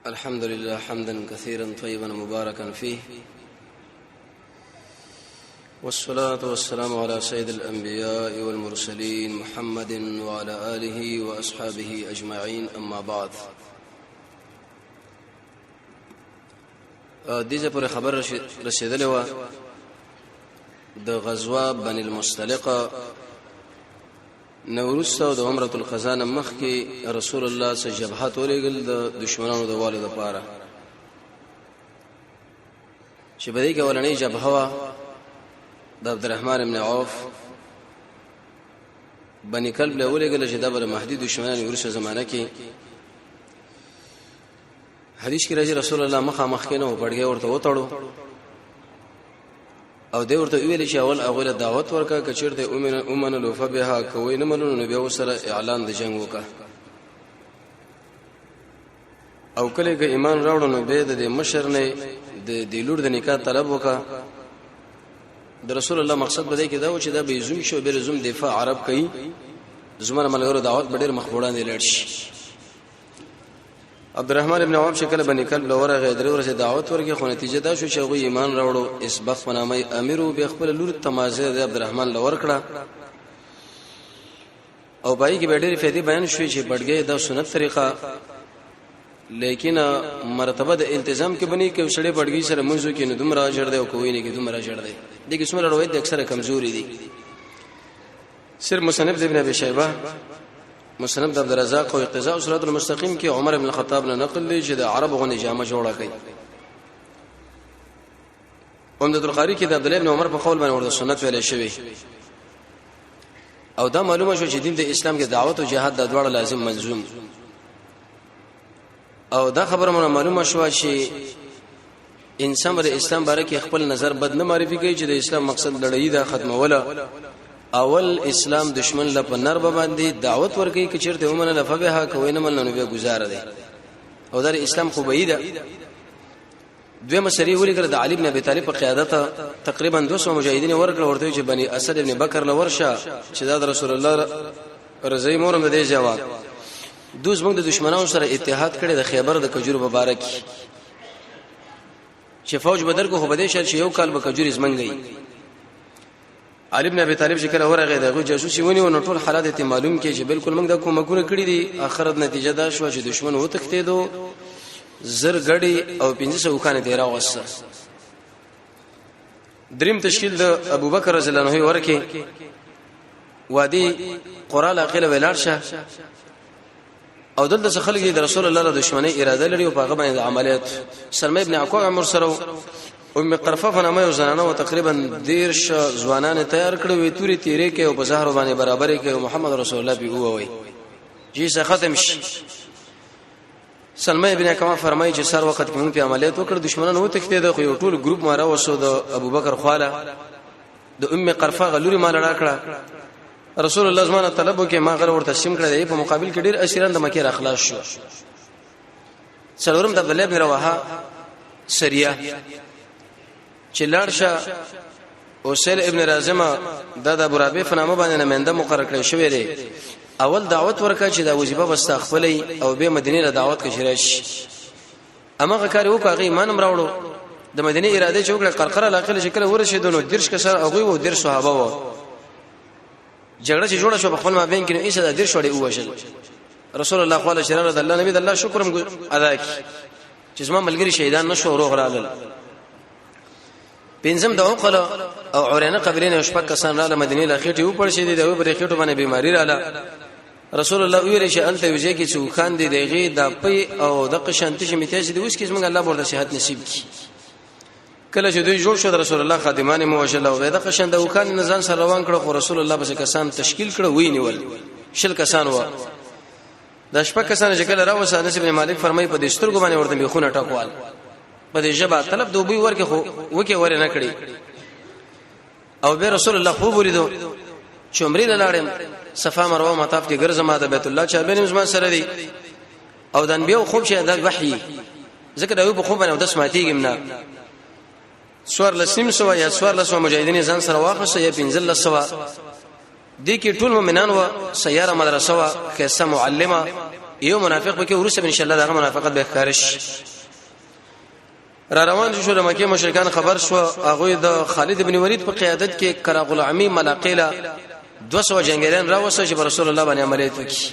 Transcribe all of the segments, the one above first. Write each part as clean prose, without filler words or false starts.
الحمد لله حمدا كثيرا طيبا مباركا فيه، والصلاة والسلام على سيد الأنبياء والمرسلين محمد وعلى آله وأصحابه أجمعين. أما بعد، دیجه پر خبر رسیدلې و د غزوه بني المستلقه نورسته د عمره القضاء مخ کې رسول الله صلی الله علیه وسلم جبهات ولېګل د دشمنانو د والد لپاره چې بده کې ولنې جبهه د عبدالرحمن بن عوف بني کلب له ولېګل چې د بر مهدی دشمنانو ورسره زمانہ کې حدیث کې راځي رسول الله مخ کې نو پړګي ورته وټړو او دی ورته ویل چې اول اوله دعوت ورکا کچیرته اومن لوفه بها کوي نه منو نو بیا وسره اعلان د جنگ وکا او کله کې ایمان راوړو نو به د مشر نه د لور د نکاح طلب وکا د رسول الله مقصد بده کې دا و چې دا به زوم شو به زوم دفاع عرب کوي زمره ملګرو دعوت ډېر مخبوړان دي لړ شي. عبدالرحمن ابن عوف شکل بني کلب لوره غیدره ورسې دعوت ورکې خو نتیجه دا شو چې هغه ایمان راوړو. اسبخ فنامه امیرو به خپل لور تمازه د عبدالرحمن لور کړه او پای کې ډېرې فائدې بیان شوې چې بډګې د سنت طریقه لیکن مرتبه د التزام کې بني کې وسړې بډګې سره منځو کې نه دومره جوړ دی او کوی نه کې دومره جوړ دی. دغه څومره روایت د اکثره کمزوري دي. سر مصنف ابن ابي شيبه مسند عبد الرزاق او اقتضاء الصراط المستقيم کې عمر بن الخطاب نه نقل لري چې د عربو غو نجامه جوړه کړي. عمدة القاری کې د عبد الله بن عمر په قول باندې ورته سنت ویل شوی او دا معلومه شو چې دین د اسلام کې دعوت او جهاد د دواړو لازم ملزوم او دا خبره مونږ معلومه شو چې انسان د اسلام باره کې خپل نظر بد نه معرفي کوي چې د اسلام مقصد لړۍ دا ختموله. اول اسلام دشمن له پنر باندې دعوت ورکړي چې چیرته ومنه لفبها کوي نه مننه به گزاره دي او دا اسلام خو بعیده. دوی مسری ولې کړ د علي بن ابي طالب په قیادت تقریبا 200 مجاهدین ورکړ ورته چې بني اسد ابن بکر لورشه چې دا رسول الله رضی مورم د جواب دوز موږ د دشمنانو سره اتحاد کړي د خیبر د کجور مبارک چې فوج بدر کو خو بده شر چې یو کال به کجور زمنګي. علي بن ابي طالب شکر اورغه دغه جاسوسي ونی او ټول حالات ته معلوم کې چې بالکل موږ د کومه کړی دي. اخرت نتیجه دا شو چې دشمن و تخته دو زر غړي او 500 خانه دی راوسه. دریم تشکیل د ابو بکر رضی الله عنه ورکه وادي قرال عقیله ولارشه او دلته خلک د رسول الله د دشمنی اراده لري او په هغه باندې عملیات سلمہ ابن عقوع عمر سره ام قرفه فنامه زنانه او تقریبا 10 ځوانان تیار کړو وی توري تیرې کې او په زهر باندې برابرې کې محمد رسول الله به وای جی څه ختم شي. سلمہ ابن عقوع فرمایي چې سر وخت کې موږ په عملیات وکړ دشمنان وو تخته د خو ټول ګروپ مارا وسو د ابو بکر خواله د ام قرفه غلوري مال راکړه. رسول الله زمانه طلب کې ما غره ورته سیم کړی په مقابل کې ډیر اسیران د مکه اخلاص شو. څلورم د عبد الله بن رواحه سریه چې لارشه اوسیل ابن رازمه د ابو رابع فنامه باندې نماینده مقرر کړی شوی دی. اول دعوت ورکړه چې دا وظیفه واستخفلې او به مدینه له دعوت کې شریش امغه کار وکړي ایمان مراوړو د مدینه اراده چوکړه قرقره لاقل شکل ورشدونو درش کسر او غوي و در صحابه و جګړه چې جوړه شو په خپل مابین کې نو ایسه د در شوړې وشل. رسول الله صلی الله علیه وسلم الله نبی د الله شکرم ادا کی چې زما ملګری شهیدان نشو روغ رالل. پنځم د عقل او عرانه قبیلین شپک کسان را مدینه له خېټې و پړ شي دي د بری خېټو باندې بیماری رااله. رسول الله ویل چې انت یوځي کې چې خان دي دغه د پي او د قشانتي چې میته دي اوس کې زمونږ الله ورته صحت نصیب کړي. کله چې دوی جوړ شو د رسول الله خادمان موجل او د قشند او خان نزان سره روان کړو خو رسول الله بس کسان تشکیل کړو وی نیول شل کسان و د شپک کسان چې کله راوسه انس بن مالک فرمایي په دسترګو باندې ورته بيخونه ټاکوال په دې جبا طلب دوبوي ورکه خو وکي ور نه کړی او به رسول الله خو وریدو چمرې لاړم صفا مروه مطاف کې ګرځما د بیت الله چا بینم زما سره دی او دن بیا خوب شه د وحي ذکر ایوب خو باندې د سماتیګم نه سوار لسیم سوا یا سوار لسو مجاهدین ځان سره واخصه یا 15 سوا دي کې ټول مؤمنان و سیاره مدرسه وا کیسه معلمه یو منافق به کې ورسره ان شاء الله دغه منافقت به ښکارش. را روان شو د مکه مشرکان خبر شو هغه د خالد ابن ولید په قیادت کې کرا غلامي ملاقیلا 200 جنگیران راوسه چې رسول الله باندې عملیات وکړي.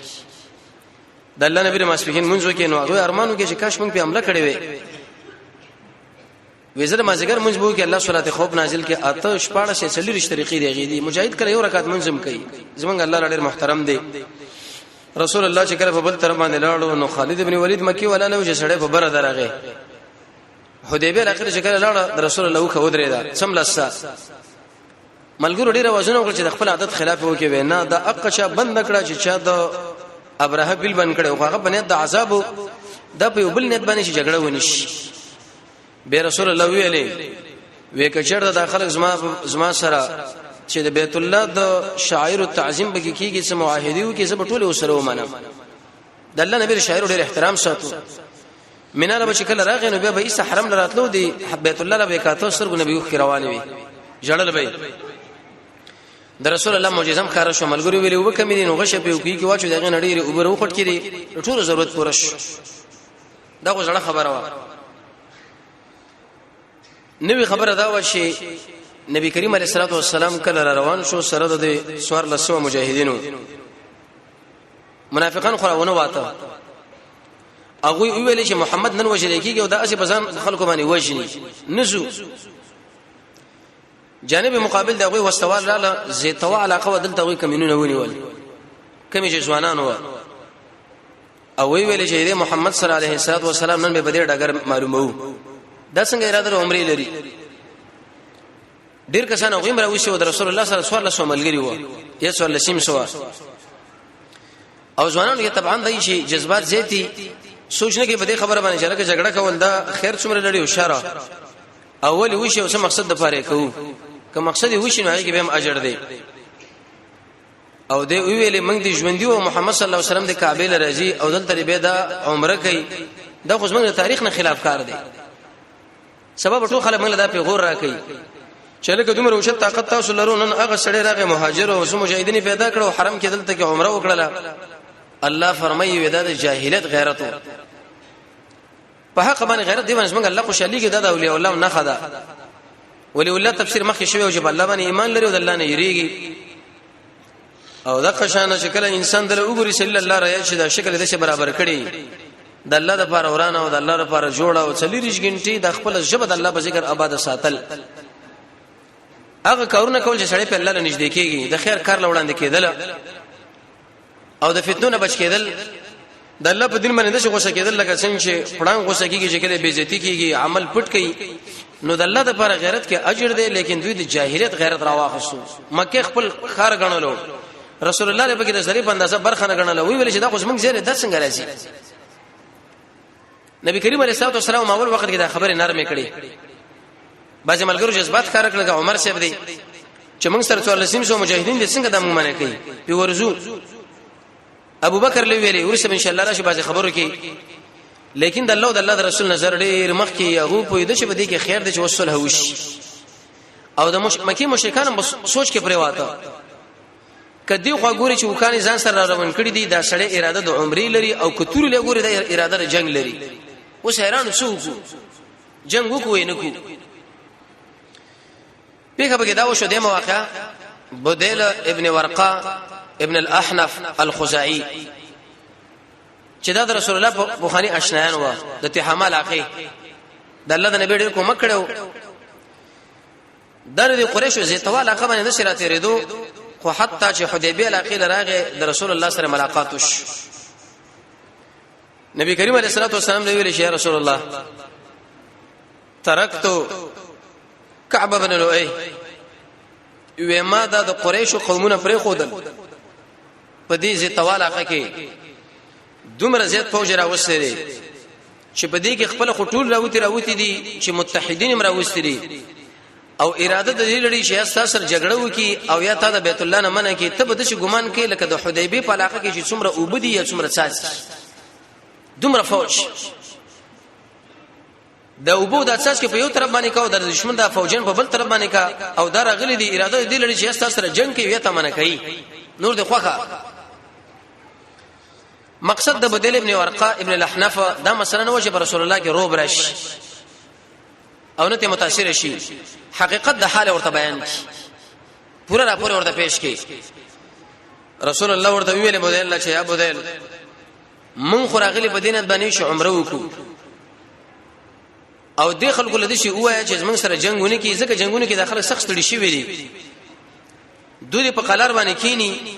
د الله نبی مسبحین منځو کې نو هغه ارمانو کې چې کاش موږ په حمله کړې وې وزره مازیګر منځ بو کې الله صلوات خوب نازل کې اته شپاړه شې چلیرش طریقې دی غېدي مجاهد کړه یو رکعت منځم کوي زمونږ الله ډېر محترم دی. رسول الله چې کله په بل تر باندې لاړو نو خالد ابن ولید مکی ولا نه چې سړی په بره درغه حدیبیه اخر چې کله لاړ رسول الله خو درې دا سملسا ملګرو ډېر وازونه وکړي چې خپل عادت خلاف وکړي نه دا اقچا بند کړه چې چا د ابراهیم بل بند کړه هغه بنیاد د عذاب د په بل نیت باندې چې جګړه ونیش. به رسول الله ویلي وې کچر د داخله زما سره چې د بیت الله د شاعر التعظیم بګی کیږي چې معاهدیو کې سب ټوله وسره ومنه د الله نبی شاعر ډېر احترام ساتو مناله به شکل راغی نو بیا به ایسه حرم لراتلو دی بیت الله به کاته سرګو نبی خو روان وي جړل به د رسول الله معجزم خار شو ملګری ویلی وکمې نو غشه په کې واچو دغه نړۍ اوبر وخټ کړي ټول ضرورت پورش دا غوړه خبره و. نبی خبره دا و چې نبی کریم علیه الصلاه والسلام کله روان شو سره د سوار لسو مجاهدینو منافقان خورونه واته هغه ویل چې محمد نن وجه کېږي او دا اسی بزان خلکو باندې وجني نزو جانب مقابل دا غوي واستوال لاله زیتوا علاقه ودلته غوي کمینونه ونیول کمی چې ځوانانو او ویل چې محمد صلی الله علیه وسلم نن به بده ډګر معلومو دا څنګه اراده عمره لري. ډیر کسان غویم راوښیو د رسول الله صلی الله علیه وسلم ملګری وو یا صلی الله علیه وسلم او ځوانانو کې طبعا دای شي جذبات زیاتی سوچنه کې بده خبره باندې چې جګړه کول دا خیر څومره لري او شر اول وښیو څه مقصد د پاره کوو که مقصد وښینو هغه کې به هم اجر دی او دی ویلې موږ د ژوندۍ او محمد صلی الله علیه وسلم د کعبه لرزي او دلته به دا عمره کوي دا خو زموږ تاریخ نه خلاف کار دی سبب ټول خلک موږ لا پیغور راکړي چې لکه دومره وشت طاقت تاسو لرو نن هغه سړی راغی مهاجر او مجاهدین پیدا کړو حرم کې دلته کې عمره وکړه الله فرمایي ودا د جاهلیت غیرت په حق باندې غیرت دی باندې موږ الله خوشالي کې د اولیاء الله نه خدا ولی الله تفسیر مخکې شوی او چې الله باندې ایمان لري او د الله نه یریږي او دا قشانه شکل انسان در وګوري صلی الله ریا چې دا شکل د شه برابر کړي د الله د پاره ورانه او د الله لپاره جوړه او چلیریش غنټي د خپل ژبه د الله په ذکر آباد ساتل هغه کارونه کول چې سړی په الله نه نږدې کیږي د خیر کار لوړاندې کېدل او د فتنو نه بچ کېدل د الله په دین باندې د غوسه کېدل لکه څنګه چې پړان غوسه کیږي چې کله بیزتی کیږي عمل پټ کوي نو د الله لپاره غیرت کې اجر دی لیکن دوی د جاهلیت غیرت راواخصو مکه خپل خار غنلو رسول الله له بګی د ظریف اندازه برخه نه غنلو وی ویل چې دا خو موږ زیره د څنګه راځي نبی کریم علیه الصلاه والسلام اول وخت کې دا خبره نرمه کړي بعض ملګرو جذبات کار کړل عمر صاحب دی چې موږ سره 400 مجاهدین دي څنګه د موږ منه کوي په ورزو ابو بکر له ویلي ورسره ان شاء الله راشي بعض خبرو کې لیکن د الله او د الله رسول نظر ډېر مخ کې هغه په دې چې بده کې خیر د وصول هوش او د مکی مشرکان سوچ کې پریواته کدی خو ګوري چې وکاني ځان سره روان کړی دي دا سړی اراده د عمرې لري او کتور له ګوري د اراده د جنگ لري اوس حیران شو جنگ وکوي نه کو پیغه بګه دا وشو د مواقع بدیل ابن ورقه ابن الاحنف الخزاعي چې دا د رسول الله په بخاری آشنایان و د تحامه علاقه د الله د نبی ډېر کوم کړو د قریشو زیتوا علاقه باندې نشرات ریدو خو حتی چې حدیبیه علاقه لراغه د رسول الله سره ملاقات وش نبی کریم علیه الصلاه والسلام ویل شي یا رسول الله ترکتو کعب بن لؤي وما د قریشو قومونه پرې خودل په دې زیتوا علاقه کې دومره زیات فوج راوستي چې په دې کې خپل خټول راوتی دي چې متحدین هم راوستي دي او اراده د دې لړۍ چې اساس سره جګړه وکي او یا تا د بیت الله نه منه کې ته به د ګمان کې لکه د حدیبیه په علاقه کې چې څومره اوبدي یا څومره ساس دومره فوج د اوبو د اساس کې په یو طرف باندې کا او د دشمن د فوجین په بل طرف باندې کا او دا راغلي دي اراده د دې لړۍ چې اساس سره جنگ کې وي ته منه کوي نور د خوخه مقصد د بدیل ابن ورقه ابن الاحنف دا مثلا نو چې رسول الله کې روب راشي او نه ته متاثر شي حقیقت د حال ورته بیان کی پورا راپور ورته پیش کی رسول الله ورته ویل بدیل الله چې یا بدیل من خراغلی بدینت باندې شو عمره وکړو او د خلکو لدی شي وای چې موږ سره جنگونه کې ځکه جنگونه کې داخله سخت لري شي ویلي دوی په قلار باندې کینی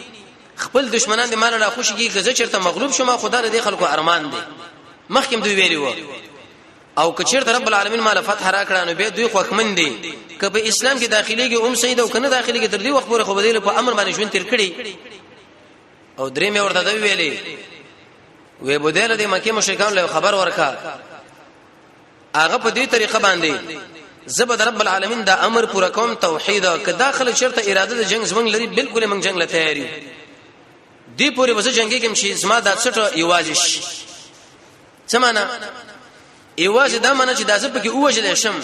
خپل دشمنان د مال را خوشي کې غزه چرته مغلوب شوم خدای دې خلکو ارمان دي مخکې دوی ویلي وو او کچیر رب العالمین مال فتح را کړه نو به دوی خوښمن دي کبه اسلام کې داخليږي سید او کنه داخليږي تر دې وخت پورې خو بدیل په امر باندې ژوند تیر کړي او درې مې ورته دوی ویلي وې بدیل د مکه مشرکان له خبر ورکا هغه په دې طریقه باندې زبد رب العالمین دا امر پورا کوم توحید که داخله چرته اراده د جنگ زمنګ لري بالکل موږ جنگ لته یاري دی پوری بس جنگي کوم شي اسما د 60 ایوازش سمانا ایواز دا معنی چې داسه پکې اوجل شم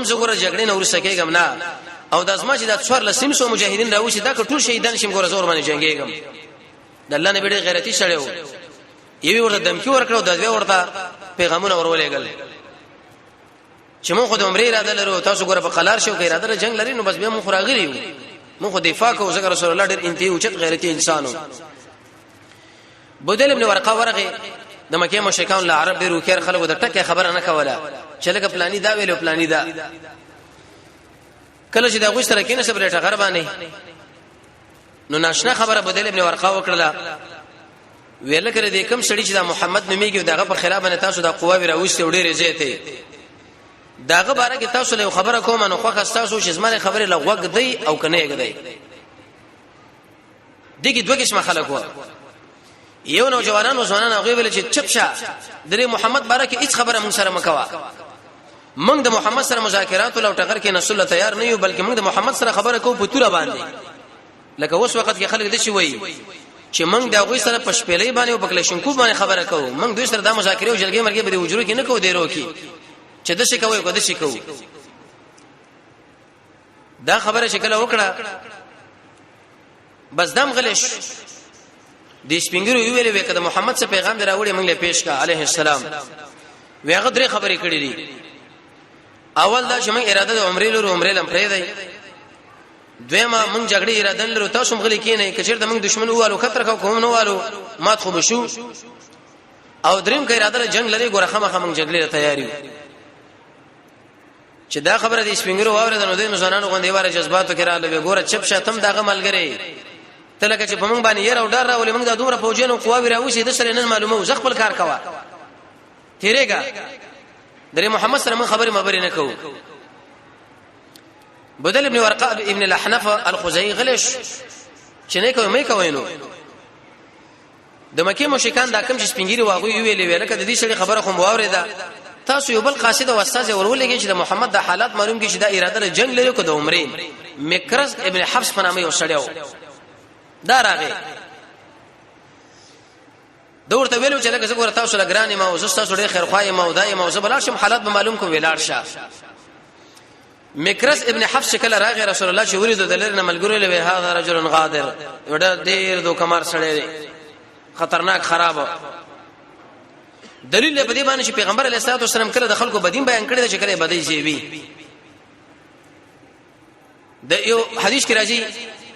زګوره جګړې نه ورسې کېږم نه او د ازما چې د څوار لسیم سو مجاهدین راوښي دا ټول شهیدان شم ګوره زور باندې جنگيږم د الله نبی ډېر غیرتی شړیو یوه ورته دمکی ورکړو د دوی ورته پیغامونه ورولېګل چې مونږ د عمره اراده لرو تاسو ګوره په قلار شو کې اراده جنگ لري نو بس بیا مونږ راغلی یو مونږ دفاع کوو ځکه رسول الله ډېر انتهایی اوچت غیرتی انسانو بدل ابن ورقه ورغه د مکه مشرکان له عرب ډېر وکړ خلکو د ټکه خبره نه کوله چې لکه پلاني دا ویلو پلاني دا کله چې دا غوښ سره کینې صبر ټغر باندې نو ناشنا خبره بدل ابن ورقه وکړه ویل کړه د کوم سړي چې دا محمد نوميږي دغه په خلاف باندې تاسو د قواوی راوستي وړي زیته داغه باره کې تاسو له خبره کوم نو خو تاسو چې زمره خبره لغوګ دی او کنه یګ دی دغه دوه قسمه خلک وو یو نو جوانانو هغه ویل چې چپشا د محمد باره کې هیڅ خبره مون سره مکوا موږ د محمد سره مذاکرات او ټغر کې نسل تیار نه یو بلکې موږ د محمد سره خبره کوو په توره باندې لکه اوس وخت کې خلک د شي وایي چې موږ دا غوي سره پښپېلې باندې او بکلیشنکو باندې خبره کوو موږ دوی سره د مذاکره او جلګې مرګې به د وجرو کې نه کوو دیرو کې چې د شي کوي کو د شي کوو دا خبره شکل وکړه بس دم غلش د سپینګرو ویلې وکړه د محمد څخه پیغام دراوړي موږ له پیش کا عليه السلام ویغه درې خبرې کړې دي اول دا چې موږ اراده د عمرې لرو عمرې لم پرې دی دویمه موږ جګړې اراده لرو تاسو مغلي کینې کچیر د موږ دشمن ووالو خطر کوم نو والو مات خو بشو او دریم کې اراده جنگ لري ګوره خامخا موږ جګړې تیاری چې دا خبره د سپینګرو واورې د نو د مسلمانانو غونډې واره جذباتو کې را لوي ګوره چپ شاتم دغه ملګری تلکه چې په موږ باندې ير او ډار راولې موږ د دومره فوجینو قواوی راوسی د سره نن معلومه ز خپل کار کوا تیرېګا درې محمد سره موږ خبرې مبرې نه کوو بدل ابن ورقه ابن الاحنف الخزاعي غلش چې نه کوي مې کوینو د مکه مشکان دا کوم چې سپینګری واغوي ویلې کده دې سړي خبره خو مواورې ده تاسو یو بل قاصد او استاد ورولېږي چې د محمد د حالات معلوم کې چې د اراده له جنگ لري کو د عمرې مکرز ابن حفص په نامه یو سړیو دا راغی دورته ویلو چې لکه څنګه تاسو لګرانې ما او تاسو ډېر خیر خوای ما او دای ما او زبلار شم حالات به معلوم کو ویلار شه مکرز ابن حفص کله راغی رسول الله چې ورید د لرنه ملګری له هاذا رجل غادر وړ ډېر دوکمار سړی خطرناک خراب دلیل په دې باندې چې پیغمبر علیه الصلاه والسلام کله د خلکو بدین بیان کړی چې کله بدی شي وي د یو حدیث کې راځي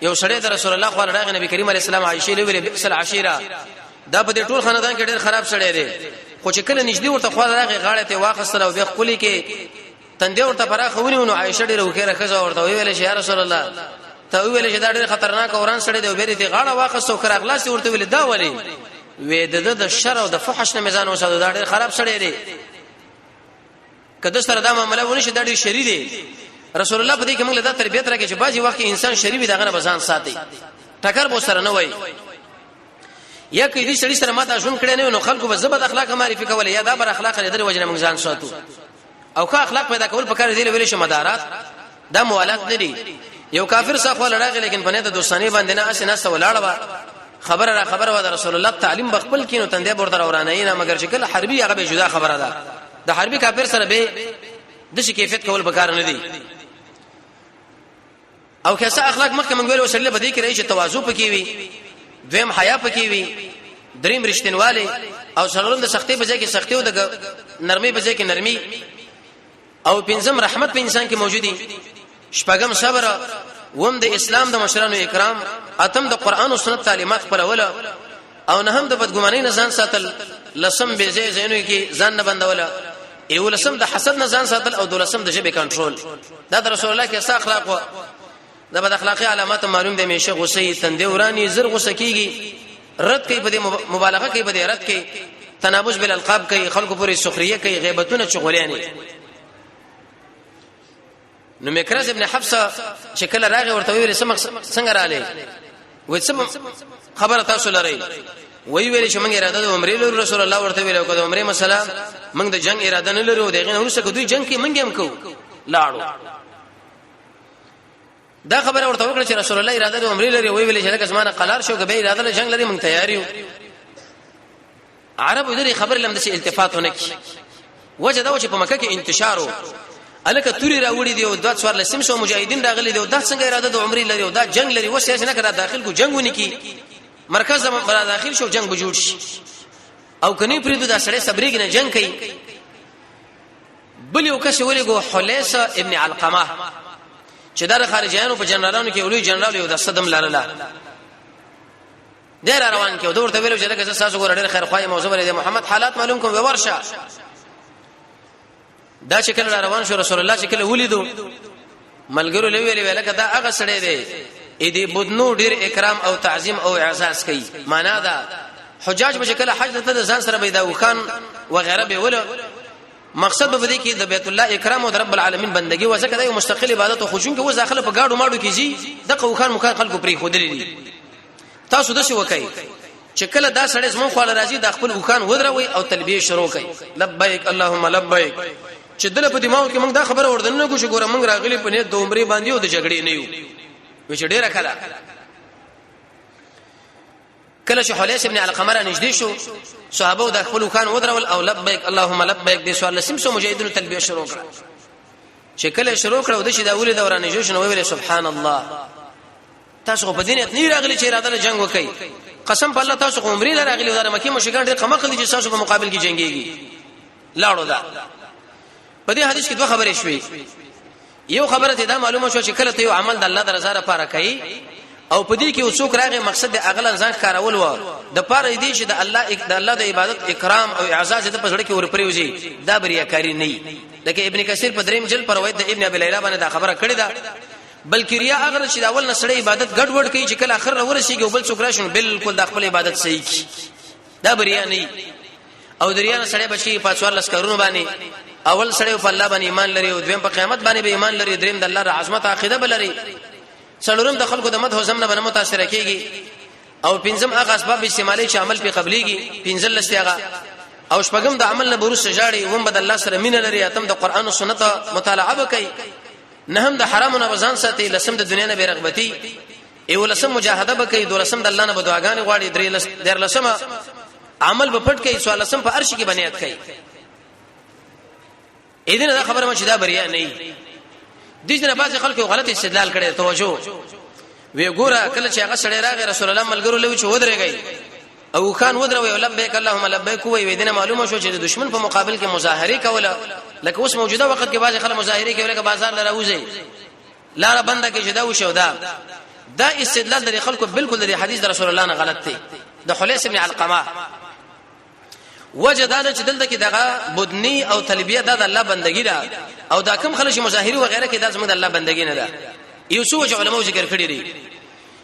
یو سړی د رسول الله صلی الله علیه نبی کریم علیه السلام عائشه له ویل بئس العشیره دا په دې ټول خاندان کې ډېر خراب سړی دی خو چې کله نږدې ورته خو راغی غاړه ته واخصل او بیا خپل کې تندې ورته پراخ ونیو نو عائشه ډېر وکړه خزه ورته ویل چې یا رسول الله ته ویل چې دا ډېر خطرناک اوران سړی دی او بیرته غاړه واخصو کړه اخلاص ورته ویل دا ولی وې د شر او د فحش نه میزان وساده دا ډېر خراب سړی دی کله سره دا معاملې ونه شي دا ډېر شری دی رسول الله په دې کې موږ له دا تربيت راکې چې بعضي وخت انسان شری دغه نه بزان ساتي ټکر بو سره نه وای یا کې دې سړي سره ماته ژوند کړي نه نو خلکو به زبد اخلاق معرفي کول یا دا بر اخلاق لري د وجنه موږ ځان ساتو او که اخلاق پیدا کول په کار دی ویل شي مدارات دا موالات نه دي یو کافر څخه لړاغي لیکن په نه د دوستانه باندې نه اسنه سولاړه خبره و د رسول الله تعلیم بخپل کینو تندې برد ورانه نه مگر چې کله حربي هغه به جدا خبره ده د حربي کافر سره به د شي کیفیت کول بکار نه دي او کیسه اخلاق مخکې موږ ویل وسله بده کې رئیس تواضع پکې وي دویم حیا پکې وي دریم رښتینواله او څلورم د سختي په ځای کې سختي او د نرمي په ځای کې نرمي او پنځم رحمت په انسان کې موجودي شپږم صبر وم د اسلام د مشرانو اکرام اتم د قران او سنت تعلیمات خپلول او نه هم د بدګمانۍ نه ځان ساتل لسم به زینو کې ځان نه بندول ایو لسم د حسد نه ځان ساتل او دولسم د جبه کنټرول دا د رسول الله کې اساس اخلاق او د بد اخلاقی علامات معلوم دي میشه غصه تندې ورانی زر غصه کیږي رد کوي په مبالغه کوي په رد کوي تنابز بالالقاب کوي خلکو پورې سخريه کوي غیبتونه چغولیانی نو مکرز ابن حفصه چې کله راغی ورته ویل څنګه رااله وای څه خبره تاسو لرئ وی ویل چې موږ اراده د عمرې لرو رسول الله ورته ویل او د عمرې مسله موږ د جنگ اراده نه لرو دغه نه ورسره دوی جنگ کې موږ هم کو لاړو دا خبره ورته وکړه چې رسول الله اراده د عمرې لري وی ویل چې لکه زمانه قلار شو کبه اراده د جنگ لري موږ تیار یو عربو دې خبر لم د التفات ونه کی وجدا چې په مکه کې انتشارو الکه توري راوړي دی او د څوار لسم شو مجاهدین راغلي دی او د څنګه اراده د عمرې لري او دا جنگ لري وسه نه کړه داخل کو جنگونه کی مرکز مرا داخل شو جنگ بجوړ شي او کني پریدو دا سړی صبرېګ نه جنگ کوي بل یو کس ورګو حلیصه ابن علقمه چې دا خارجيانو په جنرالانو کې اولوی جنرال یو د صدم لاله ډیر روان کې ورته ویلو چې دا تاسو ګور ډیر خیر خوای موضوع لري محمد حالات معلوم کوم ورشه دا چې کله روان شو رسول الله چې کله ولیدو ملګرو لوي ویل کدا هغه سړی دی اې دې بدنو ډیر اکرام او تعظیم او اعزاز کوي معنا دا حجاج به کله حج ته ځان سره بيدا وخان وغيره به ول مقصد به دې کې د بیت الله اکرام او د رب العالمین بندگی وځکه دا یو مستقل عبادت او خوشون کې و داخله په گاډو ماډو کیږي د قوخان مخان خلکو پری خودلې تاسو د څه وکای چې کله دا سړی زمون خو راځي د خپل وخان ودروي او تلبیه شروع کوي لبیک اللهم لبیک چې دله په دماغ کې موږ دا خبره وردننه کو چې ګوره موږ راغلي په نیت د عمرې باندې او د جګړې نه یو چې ډیره کله چې حلیص ابن علقمه نږدې شو صحابه د خپل وخان ودرول او لبیک اللهم لبیک د سوال لسم سو مجاهدینو تلبیه شروع کړه چې کله شروع کړه د شي دا ولې دورانه جوش نو ویل سبحان الله تاسو په دینت نه راغلي چې اراده جنگ وکي قسم په الله تاسو عمرې راغلي ودار مکه مشکان ډېر قمقل دي چې تاسو په مقابل کې جنگيږي لاړو دا په دې حدیث کې دوه خبرې شوې یو خبره ته دا معلومه شو چې کله ته یو عمل د الله د رضا لپاره کوي او په دې کې وڅوک راغی مقصد د اغل ځان کارول و د پاره دې چې د الله د عبادت اکرام او اعزاز د پزړه کې ورپریوږي دا بریاکاری نه لکه ابن کثیر په دریم جلد پر روایت د ابن ابي ليلى باندې دا خبره کړې ده بلکې ریا اگر چې اول نسړی عبادت ګډوډ کوي چې کله اخر ورسیږي او بل څوک راشي بالکل د خپل عبادت صحیح کی دا بریا نه او دریا نسړی بچي په 14 کارونه باندې اول سړی په الله باندې ایمان لري او دویم په قیامت باندې به ایمان لري دریم د الله ر عظمت عقیده بلري څلورم د خلکو د مدح او زمنه باندې متاثر کیږي او پنځم هغه اسباب استعمالي چې عمل په قبليږي پنځل لستیغه او شپږم د عمل نه بروس جاړي هم بد الله سره مين لري اتم د قران او سنت مطالعه وکي نهم د حرام نه بزان ساتي لسم د دنیا نه بیرغبتي ایو لسم مجاهده وکي دولسم د الله نه بدعاګان غواړي درې لسم عمل په پټ کوي سوال لسم په عرش کې بنیاد کوي اذن دا خبره مشه دا بریا نه دجنه بعض خلکو غلط استدلال کړي توجه وی ګوره کله چې هغه سړی راغی رسول الله ملګرو لوي چې ودرېږي او خان ودروي لبیک اللهم لبیک وی دینه معلومه شو چې د دشمن په مقابل کې مظاهره کوله لکه اوس موجوده وخت کې بعض خلک مظاهره کوي لکه بازار لراوځي لاره بنده کې جدا وشو دا استدلال د خلکو بالکل د حدیث د رسول الله نه غلط دی د حلیص ابن علقمه وجدانه چې دلته کې دغه بدنی او تلبیه د الله بندگی ده او دا کوم خلک مظاهری و غیره کې د زموږ د الله بندگی نه ده یو څو علماء ذکر کړی دي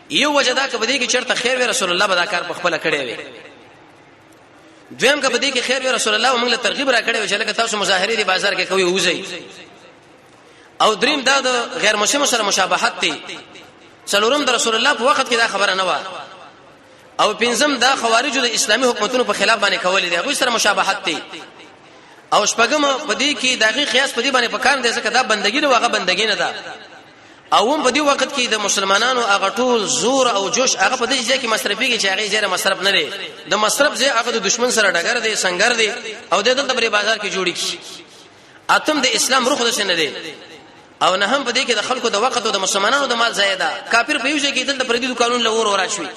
یو وجدا کبدی کې چرته خیر وی رسول الله بدا کار په خپل کړی وي دویم کبدی کې خیر وی رسول الله موږ له ترغیب را کړی چې لکه تاسو مظاهری دی بازار کې کوي وځي او دریم دا د غیر مسلمان سره مشابهت دي څلورم د رسول الله په وخت کې دا خبره نه و او پنځم دا خوارجو د اسلامي حکومتونو په خلاف باندې کول دي هغه سره مشابهت دي او شپږم په دې کې دغه قیاس په دې باندې پکان دي ځکه دا بندګي نه واغه بندګي نه ده او هم په دې وخت کې د مسلمانانو هغه ټول زور او جوش هغه په دې ځای کې مصرفيږي چې هغه زیره مصرف نه لري د مصرف ځای هغه د دشمن سره ډګر دی سنگر دی او د دلته په بازار کې جوړی کی اتم د اسلام روح د شنه دی او نه هم په دې کې د خلکو د وخت او د مسلمانانو د مال زیاده کافر په یوځای کې دلته پردي قانون له اور ورا شوی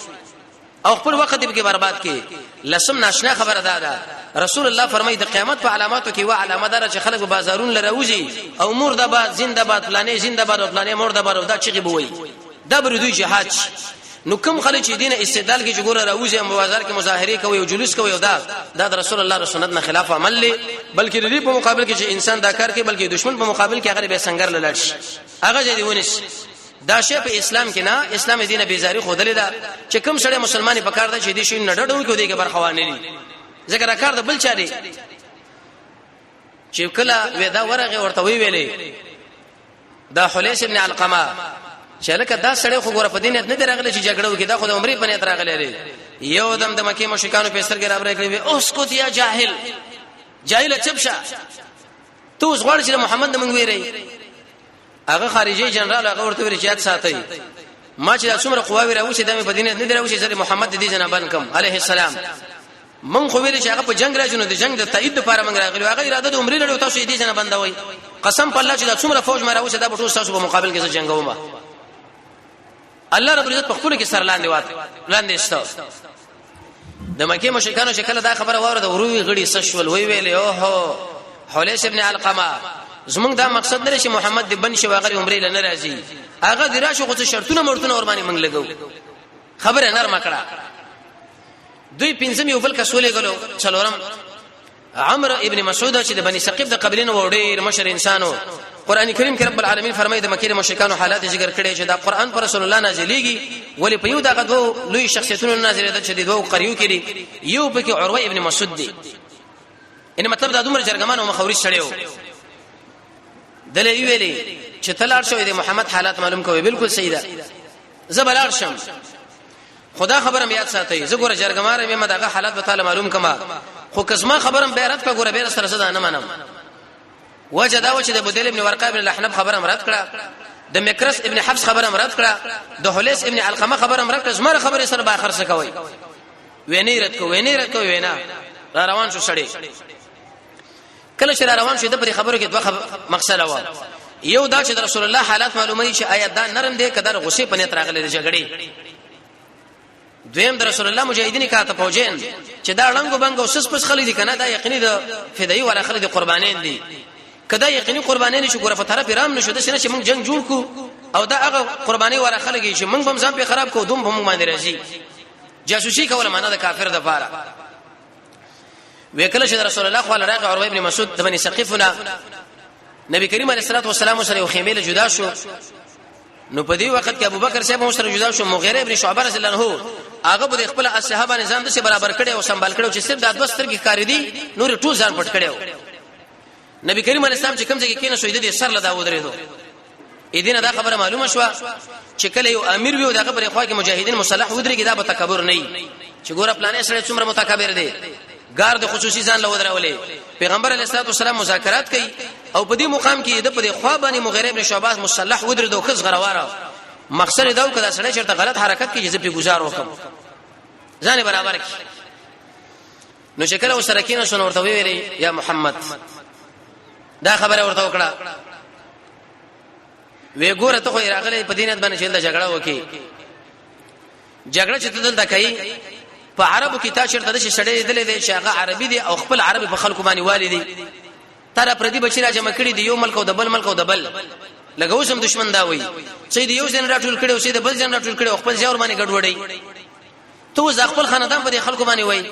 او خپل وخت به کې برباد کې. لسم ناشنا خبره ده رسول الله فرمایي د قیامت په علاماتو کې وا علامه ده چې خلک په بازارون لروزي او مردباد زنده‌باد فلانه زنده‌باد او فلانه مردباد دا چغي بوي دا بردوی جهاد. نو کوم خلک چې دین استدلال کې جوړه راوځي او بازار کې مظاهره کوي او جلوس کوي او دا د رسول الله سنت نه خلاف عمل لې، بلکې د دې په مقابل کې چې انسان دا کار کوي بلکې دشمن په مقابل کې هغه به څنګه لړ شي هغه دې ونیس. دا شی په اسلام کې نه، اسلام دینه بیزاری خودلې ده چې کوم سړی مسلمانې په کار ده چې دې شي نه ډډو کې دیګه برخوانه دي ذکر کار ده بل چا دي چې کله ودا ورغه ورته وی ویلې دا حلیس ابن علقمه چې لکه دا سړی خو ګوره په دین نه درغله چې جګړه وکړي دا خو د عمرې په نیت راغلی لري. یو دم د مکه مشرکانو په سر کې راوړې کړې اوس کو یا جاهل چپشا تو اوس غواړي چې محمد مونږ ویری هغه خارجي جنرال هغه ورته ویل چې یاد ساتي ما چې څومره قواوی راوښې د په دین نه دراوښې چې محمد دې جنابان کم عليه السلام مونږ خو ویل چې هغه په جنگ راځو نو د جنگ د تایید لپاره مونږ راغلو هغه اراده د عمرې لري تاسو دې جنابان دا وای قسم په الله چې دا څومره فوج ما راوښې دا په ټول تاسو په مقابل کې جنگوم. الله رب العزت په خپل کې سر لاندې استو د مکه مشرکانو شکل دا خبره وره وروي غړي سشول وی ویلې اوه حلیس ابن علقمه زمونږ دا مقصد نه چې محمد د بن شواغری عمرې لنه راځي هغه دراشه خو شرطونه مرتونه ور باندې منګ لګو خبره نرمه کړه. دوی پنځم یو بل کسولې غلو څلورم عمرو ابن مسعود چې د بني ثقيف د قبيلې وړي مشر انسانو. قران کریم کې رب العالمین فرمایي د مکه مشرکانو حالات ذکر کړي چې دا قران پر رسول الله نازلېږي ولی په یو دغه دوه لوی شخصیتونو نازلې ده چې د دوه قریو کې یو پکې عروه ابن مسعود دی. ان مطلب دا دومره جرګمان او مخاوري شړیو دلې ویلي چې تلار شوی د محمد حالات معلوم کوي بالکل صحیح ده زبلار شم خدا خبرم یاد ساتي زګوره جرګمار مې مدغه حالات به تعالی معلوم کما خو کزما خبرم بیرت په ګوره بیر سره زده نه منم وجدا و چې د بدیل ابن ورقه ابن الاحنف خبرم رد کړه د مکرس ابن حفص خبرم رد کړه د حلیس ابن علقمه خبرم رد کړه زما خبره سره به اخر څه کوي ویني رد کوي وینا را روان شو سړی کله چې را روان شو د په خبرو کې دوه مقصد و یو دا چې د رسول الله حالات معلومه شي آیات دا نرم دي کدر غصې په نیت راغلي د جګړې. دویم د رسول الله مجاهدین کاته فوجین چې دا لنګو بنګو سس پس خلک دي کنه دا یقیني د فدایي ولا خلک دي قربانین دي کدا یقیني قربانین شو ګوره په طرف رام نشو د سینه چې موږ جنگ جوړ کو او دا هغه قرباني ولا خلک چې موږ هم ځان په خراب کو دوم هم باندې راځي جاسوسي کوله معنا د کافر د فاره. وکله چې رسول الله صلی الله علیه و ابن مسعود د بني ثقيفنا نبی کریم علیه الصلاه والسلام سره خیمه له جدا شو نو په دې وخت کې ابوبکر صاحب سره جدا شو مغیره ابن شعبه رضی الله عنه هغه به خپل اصحاب نظام د سره برابر کړي او سنبال کړي چې صرف د ادوستر کې کاری دي نور ټول ځان پټ کړي. نبی کریم علیه السلام چې کوم ځای کې کینې شوې دي سر له دا ودرېدو اېدینه دا خبره معلومه شو چې کله یو امیر وي دغه پر خوا کې مجاهدین مسلح ودرېږي دا به تکبر نه وي چې ګوره پلانې سره څومره متکبر دي ګار د خصوصي ځان له ودرولې. پیغمبر علیه الصلاه والسلام مذاکرات کوي او په دې مقام کې د په خوا باندې مغیره ابن شعبه مسلح ودرېدو خز غرواره مقصد دا و کدا سره چرته غلط حرکت کې جزې په گزار وکم ځان برابر کی نو شکل او سرکینه شنو ورته ویلي یا محمد دا خبره ورته وکړه وی ګوره ته خو راغلی په دینت باندې چې د جګړه وکي جګړه چې دلته کوي په عربو کې تا چرته د شړې دلې دي چې هغه عربي دي او خپل عربي په خلکو باندې والدي تر پردي بچی را جمع کړي دي یو ملک او د بل ملک او د بل لګوسم دشمن دا وای چې دی یو ځین راټول کړي او چې د بل ځین راټول کړي او خپل ځور باندې ګډوډي ته ځ خپل خاندان په خلکو باندې وای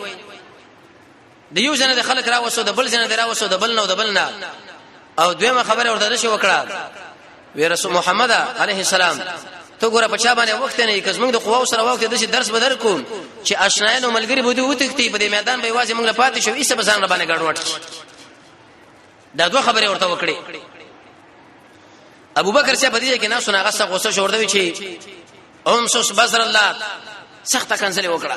دی یو ځین د خلک را وسو د بل ځین د را وسو د بل نو د بل نه او دویمه خبره ورته شو وکړه وی رسول محمد علیه السلام ته ګوره په چا باندې وخت نه کز موږ د قواو سره وخت د درس بدر کوم چې آشنایانو ملګری بده وتکتی په دې میدان به واځي موږ له پاتې شو ایسه بزان باندې ګډوډ دا دوه خبره ورته وکړي. ابو بکر چې په دې کې نه سونه غصه غوسه شو ورته چې اوم سوس بصر الله سخت کنځلې وکړه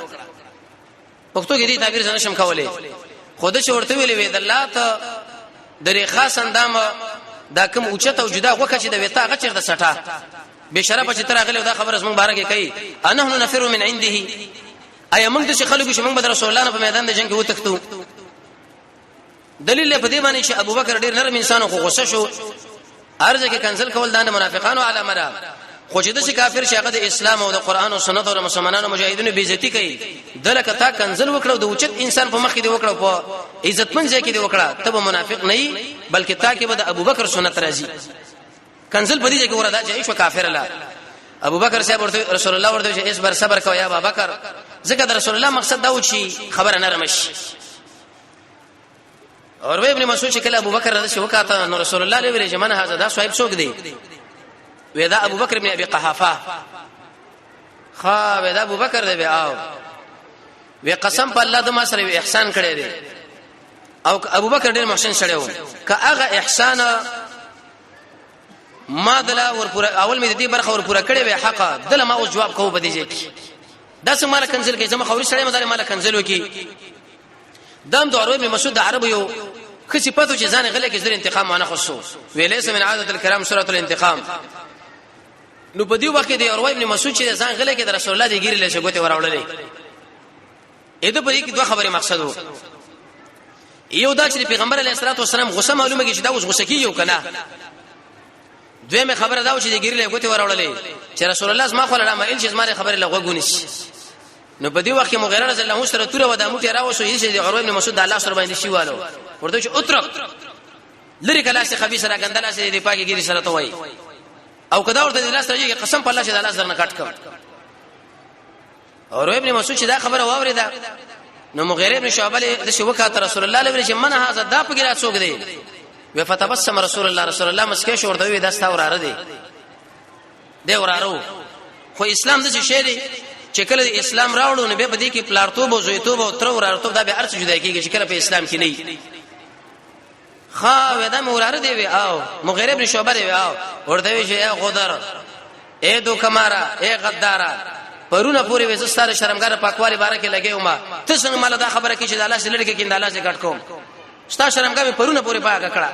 پښتو کې دې تعبیر زنه شم کولې خود چې ورته ویلې وې د الله ته درې خاص اندام دا کوم اوچته او جدا غوکه چې د وتا غچر د سټه بشرف چې تر غلې دا خبره زموږ بارے کې کوي انه نفر من عنده اي موږ د خلکو چې موږ د رسول الله په میدان د جنگ کې وتښتو دلیل په دې باندې چې ابو بکر ډېر نرم انسان خو غوسه شو ارزه کې کنسل کول د منافقانو علامه را خو چې د کافر شیغه د اسلام او د قران او سنت او مسلمانانو مجاهدینو بیزتی کوي دلته تا کنزل وکړو د اوچت انسان په مخ کې دی وکړو په عزتمن ځای کې دی وکړه ته منافق نه یې بلکې تا کې به د ابوبکر سنت راځي کنزل په دې ځای کې وردا چې شو کافر الله ابوبکر صاحب ورته رسول الله ورته چې اس بر صبر کوي یا ابوبکر ځکه د رسول الله مقصد دا و چې خبره نرمش اور ابن مسعود چې کله ابوبکر رضی الله عنه نو رسول الله علیه وسلم نه هغه دا صاحب څوک دی ودا ابوبکر ابن ابي قحافه ودا ابوبکر دی او وی قسم په الله د ما سره احسان کړی دی او ابوبکر ډیر محسن سره و که هغه احسان ما دلا ور پورا اول مې دې برخه ور پورا کړې وي حق دله ما او جواب کوو بده ځکه دا څه مال کنزل کې زما خوري سره مدار مال کنزل وکي دام د عربي مسعود عربي یو خصي پاتو چې ځان غلې کې زر انتقام معنا خصو ویلیس من عادت الكرام سوره الانتقام نو په دې وخت کې د عربي ابن مسعود چې ځان غلې کې د رسول الله دی ګیري له شګوته وراوللې اې د په دې کې دوه خبره مقصد وو یو دا چې پیغمبر علیه الصلاه والسلام غصه معلومه کې چې دا اوس غصه کیو کنه دویمه خبره دا و چې د ګیري له ګوته وراوللې چې رسول الله ما خو له مایل چې زما خبره لغوګونی نو په دې وخت کې مغیره رضی الله عنه سره توره و د موټي راوسو یې چې د عروه ابن مسعود الله سره باندې شیوالو ورته چې اترک لری کله چې خبيث را غندلا چې د پاکي ګیري سره ته وای او کدا ورته د الله سره قسم په الله چې د الله سره نه کټ کړ عروه ابن مسعود چې دا خبره واوریدا نو مغیره ابن شعبه د شوکات رسول الله علیه وسلم من هاذا دا په ګرا څوک دی وفتبسم رسول الله مسکه شو ورته وی دا ستا وراره دی وراره خو اسلام د شی دی چې کله اسلام راوړو نو به بدی کې پلارتوب او زویتوب او تر ورارتوب دا به ارڅ جدا کیږي چې کله په اسلام کې نه ودا موراره دی وی او مغیره ابن شعبه دی او ورته وی چې اے غدر اے دوکمارا اے غدارا پرونه پوری وې ستاره شرمګار پاکوالي بارکه لګیو ما ته څنګه مال دا خبره کې چې د الله سره لړ کې کیند الله سره ګټ کوم ستا شرمګار پرونه پوری پاګه کړه